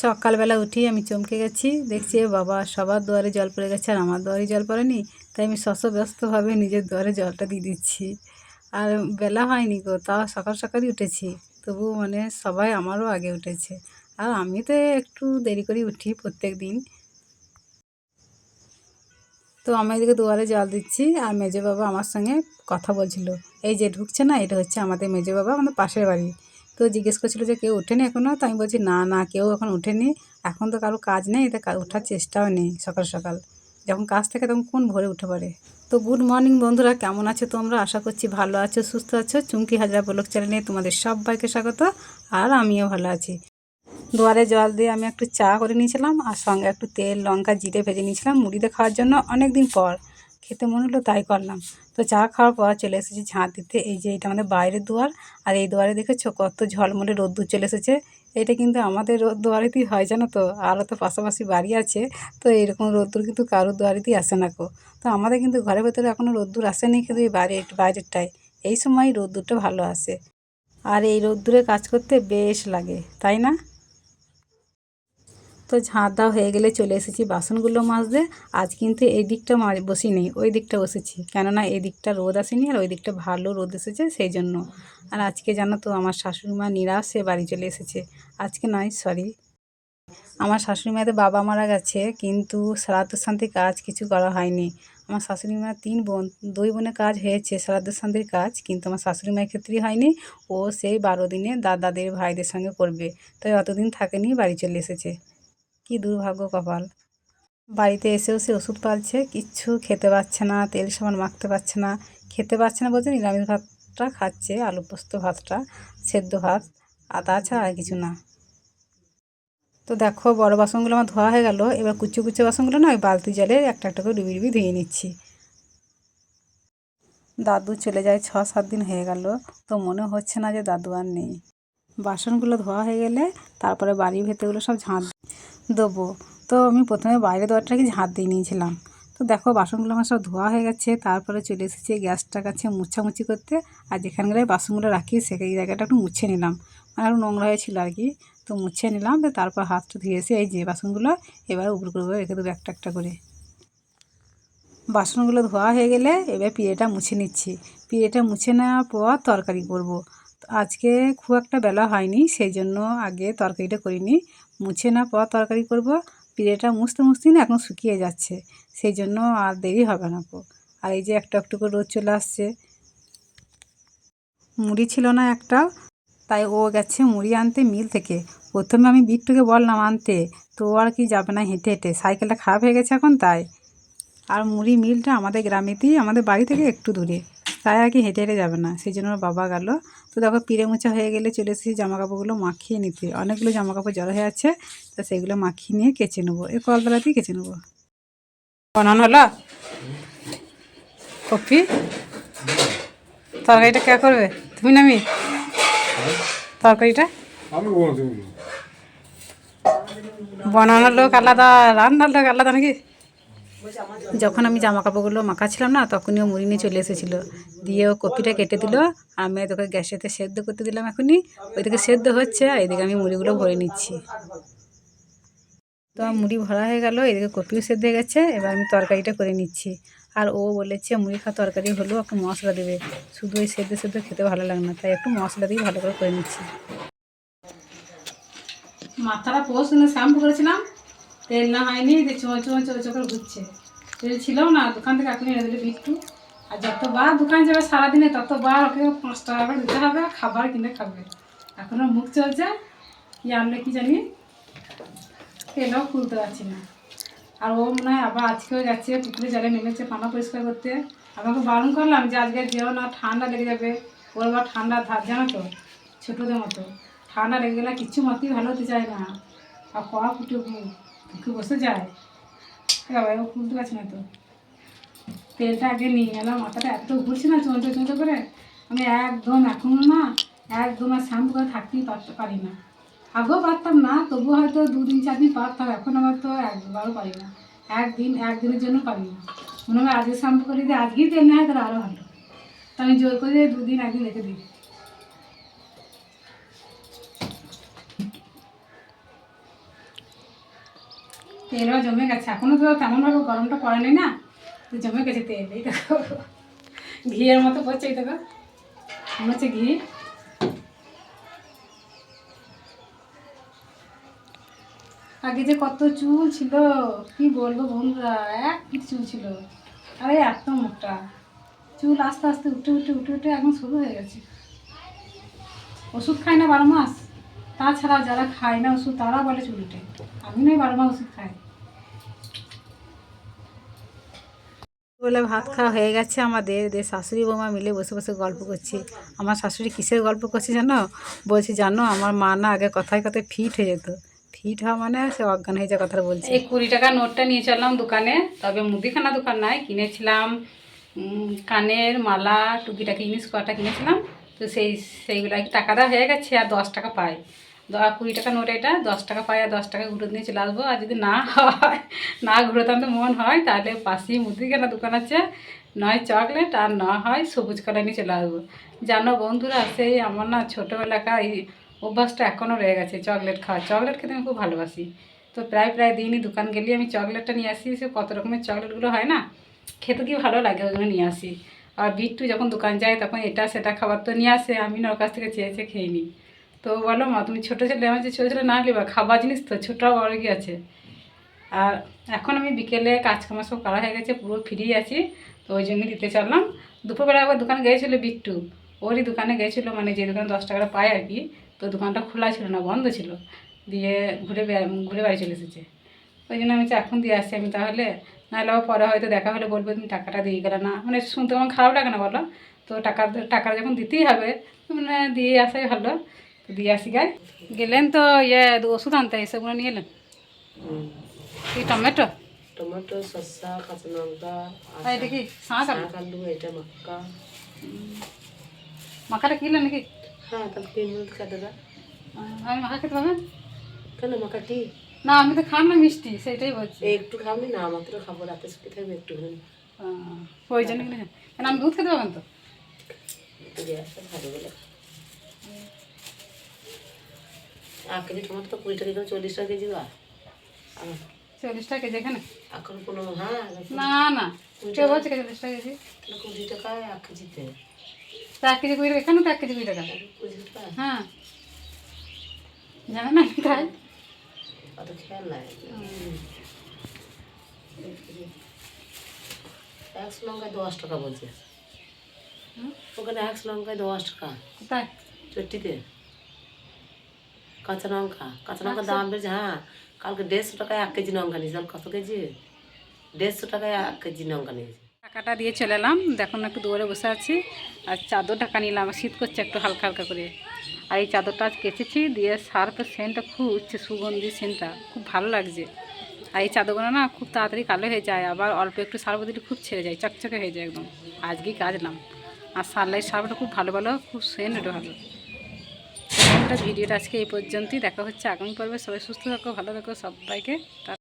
সকালবেলা উঠি আমি চমকে গেছি, দেখছি এ বাবা সবার দুয়ারে জল পড়ে গেছে আর আমার দুয়ারে জল পড়েনি। তাই আমি শতব্যস্তভাবে নিজের দুয়ারে জলটা দিয়ে দিচ্ছি। আর বেলা হয়নি গো, তাও সকাল সকালই উঠেছি। তবু মানে সবাই আমারও আগে উঠেছে, আর আমি তো একটু দেরি করে উঠি প্রত্যেক দিন। তো আমি এদিকে দুয়ারে জল দিচ্ছি আর মেজো বাবা আমার সঙ্গে কথা বলছিল। এই যে ঢুকছে না, এটা হচ্ছে আমাদের মেজো বাবা, আমাদের পাশের বাড়ি। তো জিজ্ঞেস করছিল যে কেউ ওঠেনি এখনও, তো আমি বলছি না না, কেউ এখন ওঠেনি। এখন তো কারো কাজ নেই, এতে ওঠার চেষ্টাও নেই। সকাল সকাল যখন কাজ থাকে তখন কোন ভোরে উঠে পড়ে। তো গুড মর্নিং বন্ধুরা, কেমন আছো তোমরা? আশা করছি ভালো আছো, সুস্থ আছো। চুমকি হাজরা ব্লগ চ্যানেলে তোমাদের সবাইকে স্বাগত। আর আমিও ভালো আছি। দুয়ারে জল দিয়ে আমি একটু চা করে নিয়েছিলাম, আর সঙ্গে একটু তেল লঙ্কা জিরে ভেজে নিয়েছিলাম মুড়িতে খাওয়ার জন্য। অনেক দিন পর খেতে মনে হলো, তাই করলাম। তো চা খাওয়ার পর চলে এসেছি ঝাঁট দিতে। এই যে এটা আমাদের বাইরের দুয়ার, আর এই দুয়ারে দেখেছো কত ঝলমলে রোদ্দুর চলে এসেছে। এটা কিন্তু আমাদের দুয়ারেতেই হয়, জানো তো। আরও তো পাশাপাশি বাড়ি আছে, তো এরকম রোদ্দুর কিন্তু কারোর দুয়ারেতেই আসে না কো। তো আমাদের কিন্তু ঘরের ভেতরে এখনও রোদ্দুর আসেনি, কিন্তু এই বাইরেরটায় এই সময় রোদ্দুরটা ভালো আসে। আর এই রোদ্দুরে কাজ করতে বেশ লাগে, তাই না? তো ঝাঁট দেওয়া হয়ে গেলে চলে এসেছি বাসনগুলো মাজতে। আজ কিন্তু এই দিকটা বসি নেই, ওই দিকটা বসেছি, কেননা এই দিকটা রোদ আসেনি আর ওই দিকটা ভালো রোদ এসেছে সেই জন্য। আর আজকে জানো তো আমার শাশুড়ি মা নিরাশে বাড়ি চলে এসেছে। আজকে নয়, সরি, আমার শাশুড়ি মায়ের বাবা মারা গেছে, কিন্তু শ্রাদ্ধ শান্তির কাজ কিছু করা হয়নি। আমার শাশুড়ি মা 3 বোন, 2 বোনের কাজ হয়েছে শ্রাদ্ধ শান্তির কাজ, কিন্তু আমার শাশুড়ি মায়ের ক্ষেত্রেই হয়নি। ও সেই 12 দিনে দাদাদের ভাইদের সঙ্গে করবে, তাই অতদিন থাকেনি, বাড়ি চলে এসেছে। কি দুর্ভাগ্য কপাল। বাড়িতে এসেও সে ওষুধ পালছে, কিচ্ছু খেতে পারছে না, তেল সাবান মাখতে পারছে না। খেতে পারছে না বলতে নিরামিষ ভাতটা খাচ্ছে, আলু পোস্ত ভাতটা, সেদ্ধ ভাত, আর তাছাড়া আর কিছু না। তো দেখো বড় বাসনগুলো আমার ধোয়া হয়ে গেল। এবার কুচো কুচো বাসনগুলো না ওই বালতি জলে একটা একটা করে ডুবি ডুবি ধুয়ে নিচ্ছি। দাদু চলে যায় 6-7 দিন হয়ে গেল, তো মনে হচ্ছে না যে দাদু আর নেই। বাসনগুলো ধোয়া হয়ে গেলে তারপরে বাড়ির ভেতরগুলো সব ঝাঁট দেবো। তো আমি প্রথমে বাইরে দুয়ারটাকে ঝাঁট দিয়ে নিয়েছিলাম। তো দেখো বাসনগুলো আমার সব ধোয়া হয়ে গেছে, তারপরে চলে এসেছি গ্যাসটা কাছে মুছামুছি করতে। আর যেখানটায় বাসনগুলো রাখি সেই জায়গাটা একটু মুছে নিলাম, মানে একটু নোংরা হয়েছিল আর কি। তো মুছে নিলাম, তো তারপর হাতটা ধুয়ে এসে এই যে বাসনগুলো এবার উপর করে রেখে দেবো একটা একটা করে। বাসনগুলো ধোয়া হয়ে গেলে এবার পিঁড়েটা মুছে নিচ্ছি। পিঁড়েটা মুছে নেওয়ার পর তরকারি করব। আজকে খুব একটা বেলা হয়নি, সেই জন্য আগে তরকারিটা করিনি। মুছে নেওয়ার পর তরকারি করব। পিঁড়েটা মুছতে মুছতেই না এখন শুকিয়ে যাচ্ছে, সেই জন্য আর দেরি হবে না গো। আর এই যে একটু একটু করে রোদ চলে আসছে। মুড়ি ছিল না একটাও, তাই ও গেছে মুড়ি আনতে মিল থেকে। প্রথমে আমি বিট্টুকে বললাম আনতে, তো ও আর কি যাবে না হেঁটে হেঁটে, সাইকেলটা খারাপ হয়ে গেছে এখন তাই। আর মুড়ি মিলটা আমাদের গ্রামেতেই, আমাদের বাড়ি থেকে একটু দূরে, তাই আর কি হেঁটে হেঁটে যাবে না, সেই জন্য ওর বাবা গেল। তো দেখো পিঁড়ে মোছা হয়ে গেলে চলে এসেছি জামাকাপড়গুলো মাখিয়ে নিতে। অনেকগুলো জামাকাপড় জড়ো হয়ে আছে, তো সেগুলো মাখিয়ে নিয়ে কেচে নেবো, এই কলতলাতেই কেচে নেবো। বানানো হলো কপি, তরকারিটা কে করবে, তুমি না আমি? তরকারিটা বানানোর লোক আলাদা, রান্নার লোক আলাদা নাকি? যখন আমি জামা কাপড়গুলো মাখাচ্ছিলাম না, তখনই ও মুড়ি নিয়ে চলে এসেছিলো। দিয়ে ও কপিটা কেটে দিল, আমি তোকে গ্যাসেতে সেদ্ধ করতে দিলাম এখনই। ওইদিকে সেদ্ধ হচ্ছে আর এদিকে আমি মুড়িগুলো ভরে নিচ্ছি। তো আমার মুড়ি ভরা হয়ে গেল, এদিকে কপিও সেদ্ধ হয়ে গেছে, এবার আমি তরকারিটা করে নিচ্ছি। আর ও বলেছে মুড়ি খাওয়া তরকারি হলেও একটু মশলা দেবে, শুধু ওই সেদ্ধ সেদ্ধ খেতে ভালো লাগে না, তাই একটু মশলা দিয়ে ভালো করে নিচ্ছি। মাথাটা পোষ শ্যাম্পু করেছিলাম, তেল না হয়নি, যে চোঁ চোঁ চোঁ চোঁ করে ঘুরছে। তেল ছিল না, দোকান থেকে এখন এনে দিলে বিট্টু। আর যতবার দোকান যাবে সারাদিনে ততবার ওকে 5 টাকা করে দিতে হবে, খাবার কিনে খাবে। এখনও মুখ চলছে, কী আনলে কি জানি, তেলও খুলতে পারছি না। আর ও মনে হয় আবার আজকেও যাচ্ছে পুকুরে জলে নেমেছে পানা পরিষ্কার করতে। আমাকে বারণ করলাম যে আজকে যেও না, ঠান্ডা লেগে যাবে। ওর আবার ঠান্ডা ধার, জানো তো, ছোটোদের মতো। ঠান্ডা লেগে গেলে কিচ্ছু মতেই ভালো হতে চায় না, আর কড়া ফুটে বসে যায়। বাবা ও খুলতে পারছি না তো। তেলটা আগে নিয়ে এলাম, মাথাটা এত ঘুরছে না চঞ্চো চঞ্চো করে, আমি একদম এখনও না, একদম আর শ্যাম্পু করে থাকতেই পারি না। আগেও পারতাম না, তবু হয়তো 2-3-4 দিন পারতাম, এখন আমার তো একবারও পারি না। একদিনের জন্য পারি না। মনে হয় আজকে শ্যাম্পু করে দিই, আজকেই তেল নেয় তাহলে আরও ভালো। তো আমি জোর করে 2 দিন 1 দিন রেখে দিই। তেলও জমে গেছে, এখনও তো তেমনভাবে গরমটা পড়েনি না, তো জমে গেছে তেল। এই দেখো ঘিয়ের মতো পড়ছে, এই দেখো মনে হচ্ছে ঘি। আগে যে কত চুল ছিল কি বলবো বন্ধুরা, এক পিঠ চুল ছিল, আরে এত মোটা চুল আস্তে আস্তে উঠে উঠে উঠে উঠে এখন শুরু হয়ে গেছে। ওষুধ খাই না 12 মাস, তাছাড়া যারা খায় না ওষুধ তারা বলে চুল উঠে, আমি নয় 12 মাস ওষুধ খাই। বলে ভাত খাওয়া হয়ে গেছে আমাদের, শাশুড়ি বৌমা মিলে বসে বসে গল্প করছি। আমার শাশুড়ি কিসের গল্প করছে জানো? বলছি জানো আমার মা না আগে কথায় কথায় ফিট হয়ে যেত, ফিট হওয়া মানে সে অজ্ঞান হয়ে যাওয়ার কথা বলছে। এই 20 টাকার নোটটা নিয়ে চললাম দোকানে, তবে মুদিখানা দোকান নয়, কিনেছিলাম কানের মালা টুকিটাকি জিনিস কটা কিনেছিলাম, তো সেইগুলো টাকা দেওয়া হয়ে গেছে, আর 10 টাকা পাই। 20 টাকা নোট, এটা 10 টাকা পাই, আর 10 টাকা ঘুরে নিয়ে চলে আসবো। আর যদি না হয়, না ঘুরোতাম তো মন হয়, তাহলে পাশেই মুদিখানা দোকান আছে, নয় চকলেট আর না হয় সবুজ কালার নিয়ে চলে আসবো। জানো বন্ধুরা, সেই আমার না ছোটোবেলাকার এই অভ্যাসটা এখনও রয়ে গেছে, চকলেট খাওয়া। চকলেট খেতে আমি খুব ভালোবাসি, তো প্রায় দিনই দোকান গেলে আমি চকলেটটা নিয়ে আসি। সে কত রকমের চকলেটগুলো হয় না, খেতে কি ভালো লাগে, ওইগুলো নিয়ে আসি। আর বিট্টু যখন দোকান যায় তখন এটা সেটা খাবার তো নিয়ে আসে, আমি না ওর কাছ থেকে চেয়ে চেয়ে খেয়ে নিই। তো বলো মা তুমি ছোটো ছেলে, আমার যে ছোটো ছেলে না নিবা, খাবার জিনিস তো ছোটো বড় কি আছে। আর এখন আমি বিকেলে কাজকাম সব করা হয়ে গেছে, পুরো ফ্রি আছি, তো ওই জন্যই দিতে চাইলাম। দুপুরবেলা একবার দোকানে গিয়েছিলো বিট্টু, ওরই দোকানে গিয়েছিলো, মানে যে দোকানে 10 টাকা পায় আর কি, তো দোকানটা খোলা ছিল না, বন্ধ ছিল, দিয়ে ঘুরে বাড়ি চলে এসেছে। ওই জন্য আমি এখন দিয়ে আসছি আমি, তাহলে নাহলে আবার পরে হয়তো দেখা হলে বলবো তুমি টাকাটা দিয়ে গেলে না, মানে শুনতে আমার খারাপ লাগে না বলো? তো টাকা যখন দিতেই হবে, মানে দিয়ে আসাই ভালো, তো দিয়ে আসি গায়ে। গেলেন তো ওষুধ আনতে, এসবগুলো নিয়ে এলেন কি টমেটো টমেটো, শসা, কাঁচা লঙ্কা, এটা কি শাঁখ আলু, এটা মাক্কা। মাখাটা কিনলেন নাকি? হ্যাঁ, তাহলে 3 মিনিট খেতে দেয়। আমি মাখা খেতে পাবেন? কেন মাখাটি? না আমি তো খান না মিষ্টি, সেটাই বলছি। একটু খাবি না, মাত্র খাবো, রাতে ছুটি থাকবে একটু খানি। ওই জন্য কিনে কেন, আমি দুধ খেতে পাবেন তো? ভালো বলে 1 কেজি টমেটো তো 20 টাকা, 40 টাকা কেজি। 40 টাকা কেজি এখানে? এখন কোনো, হ্যাঁ না না, কেউ বলছে 40 টাকা কেজি? 20 টাকা 1 কেজিতে। তো 1 কেজি 20 টাকা, এখানে তো 1 কেজি 20 টাকা। 20 টাকা? হ্যাঁ, জানেন না তাই অত খেয়াল নাই। 100 লঙ্কায় 10 টাকা বলছে, ওখানে 100 লঙ্কায় 10 টাকা। কোথায়? চট্টিতে কাঁচা লঙ্কা দাম বেড়েছে। হ্যাঁ, কালকে 150 টাকায় 1 কেজি লঙ্কা নিয়েছি। কত কেজি? 150 টাকায় 1 কেজি লঙ্কা নিয়েছি। টাকাটা দিয়ে চলে এলাম, দেখুন একটু দৌড়ে বসে আছি, আর চাদর ঢাকা নিলাম, শীত করছে একটু হালকা হালকা করে। আর এই চাদরটা আজ কেচেছি, দিয়ে সার্ফের সেন্টটা খুব উঠছে, সুগন্ধি সেন্টটা খুব ভালো লাগছে। আর এই চাদরগুলো না খুব তাড়াতাড়ি কালো হয়ে যায়, আবার অল্প একটু সার্ফ দিলে খুব ছেড়ে যায়, চকচকে হয়ে যায় একদম। আজকেই কাচলাম। আর সানলাইট সার্ফটা খুব ভালো খুব সেন্ট ভালো। ভিডিওটা আজকে এই পর্যন্তই, দেখা হচ্ছে আগামী পর্বে। সবাই সুস্থ থাকো, ভালো থাকো, সবাইকে।